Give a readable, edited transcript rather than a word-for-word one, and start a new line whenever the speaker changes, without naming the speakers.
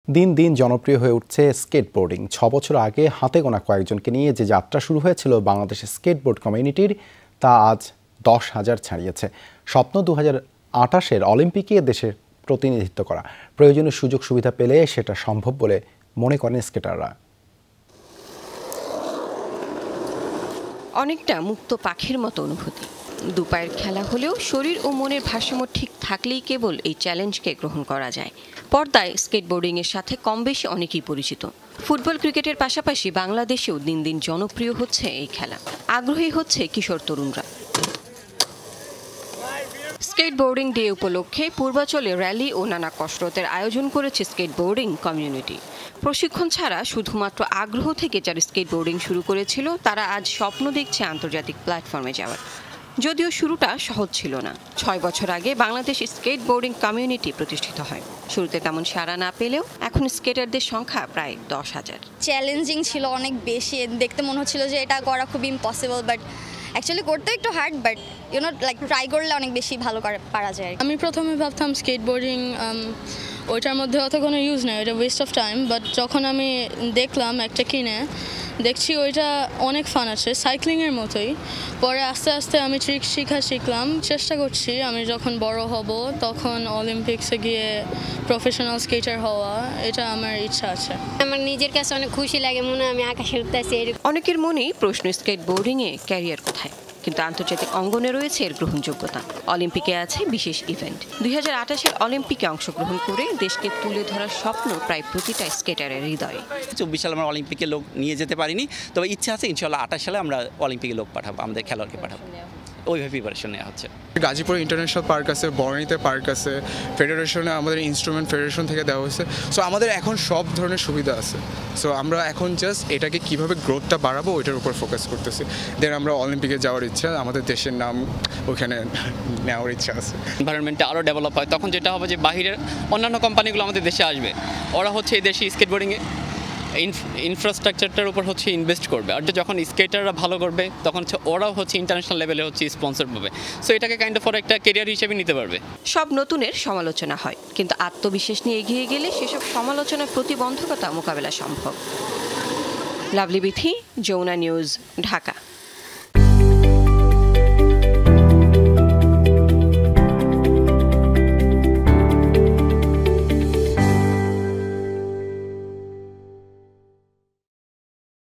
দিন দিন জনপ্রিয় হয়ে উঠছে স্কেটবোর্ডিং। ৬ বছর আগে হাতে গোনা কয়েকজনকে নিয়ে যে যাত্রা শুরু হয়েছিল বাংলাদেশের স্কেটবোর্ড কমিউনিটির, তা আজ ১০,০০০ ছাড়িয়েছে। স্বপ্ন ২০২৮-এর অলিম্পিকে দেশের প্রতিনিধিত্ব করা। প্রয়োজনীয় সুযোগ সুবিধা পেলে সেটা সম্ভব বলে মনে করেন স্কেটাররা।
অনেকটা মুক্ত পাখির মতো অনুভূতি। দুপায়ের খেলা হলেও শরীর ও মনের ভারসাম্য ঠিক থাকলেই কেবল এই চ্যালেঞ্জকে গ্রহণ করা যায়। পর্দায় স্কেটবোর্ডিংয়ের সাথে কম বেশি অনেকেই পরিচিত। ফুটবল ক্রিকেটের পাশাপাশি বাংলাদেশেও দিন দিন জনপ্রিয় হচ্ছে এই খেলা। আগ্রহী হচ্ছে কিশোর তরুণরা। স্কেটবোর্ডিং ডে উপলক্ষে পূর্বাচলে র্যালি ও নানা কসরতের আয়োজন করেছে স্কেটবোর্ডিং কমিউনিটি। প্রশিক্ষণ ছাড়া শুধুমাত্র আগ্রহ থেকে যারা স্কেটবোর্ডিং শুরু করেছিল, তারা আজ স্বপ্ন দেখছে আন্তর্জাতিক প্ল্যাটফর্মে যাওয়ার। যদিও শুরুটা সহজ ছিল না। ৬ বছর আগে বাংলাদেশ স্কেটবোর্ডিং কমিউনিটি প্রতিষ্ঠিত হয়। শুরুতে তেমন সাড়া না পেলেও এখন স্কেটারদের সংখ্যা প্রায় ১০,০০০।
চ্যালেঞ্জিং ছিল অনেক বেশি। দেখতে মনে হচ্ছিল যে এটা করা খুব ইম্পসিবল, বাট অ্যাকচুয়ালি করতে একটু হার্ড, বাট লাইক ট্রাই করলে অনেক বেশি ভালো পারা যায়।
আমি প্রথমে ভাবতাম স্কেটবোর্ডিং ওইটার মধ্যে অত কোনো ইউজ নেই, ওইটা ওয়েস্ট অফ টাইম। বাট যখন আমি দেখলাম একটা কিনে, দেখছি ওইটা অনেক ফান আছে, সাইক্লিংয়ের মতোই। পরে আস্তে আস্তে আমি ট্রিক শিখলাম। চেষ্টা করছি আমি যখন বড় হব তখন অলিম্পিক্সে গিয়ে প্রফেশনাল স্কেটার হওয়া, এটা আমার ইচ্ছা আছে।
আমার নিজের কাছে অনেক খুশি লাগে, মনে হয় আমি আকাশে উঠতেছি।
অনেকের মনেই প্রশ্ন, স্কেটবোর্ডিংয়ে ক্যারিয়ার কোথায়? কিন্তু আন্তর্জাতিক অঙ্গনে রয়েছে এর গ্রহণযোগ্যতা। অলিম্পিকে আছে বিশেষ ইভেন্ট। ২০২৮-এর অলিম্পিকে অংশগ্রহণ করে দেশকে তুলে ধরার স্বপ্ন প্রায় প্রতিটা স্কেটারের হৃদয়ে।
২৪ সালে আমরা অলিম্পিকে লোক নিয়ে যেতে পারিনি, তবে ইচ্ছা আছে ইনশাল্লাহ ২৮ সালে আমরা অলিম্পিকে লোক পাঠাবো, আমাদের খেলোয়াড়কে পাঠাবো। ওইভাবে প্রিপারেশন নেওয়া হচ্ছে।
গাজীপুর ইন্টারন্যাশনাল পার্ক আছে, বর্ণিতে পার্ক আছে, ফেডারেশনে আমাদের ইনস্ট্রুমেন্ট ফেডারেশন থেকে দেওয়া হয়েছে। সো আমাদের এখন সব ধরনের সুবিধা আছে। সো আমরা এখন জাস্ট এটাকে কীভাবে গ্রোথটা বাড়াবো ওইটার উপর ফোকাস করতেছি। দেন আমরা অলিম্পিকে যাওয়ার ইচ্ছা, আমাদের দেশের নাম ওখানে নেওয়ার ইচ্ছা আছে।
এনভায়রনমেন্টটা আরও ডেভেলপ হয়, তখন যেটা হবে যে বাহিরের অন্যান্য কোম্পানিগুলো আমাদের দেশে আসবে। ওরা হচ্ছে এই দেশি স্কেটবোর্ডিংয়ে ইনফ্রাস্ট্রাকচারটার উপর হচ্ছে ইনভেস্ট করবে। আর যখন স্কেটাররা ভালো করবে তখন ওরাও হচ্ছে ইন্টারন্যাশনাল লেভেলে হচ্ছে স্পন্সর পাবে। সো এটাকে কাইন্ড অফ একটা ক্যারিয়ার হিসেবে নিতে পারবে।
সব নতুনের সমালোচনা হয়, কিন্তু আত্মবিশ্বাস নিয়ে এগিয়ে গেলে সেসব সমালোচনার প্রতিবন্ধকতা মোকাবেলা সম্ভব। লাভলি বিথি, যমুনা নিউজ, ঢাকা।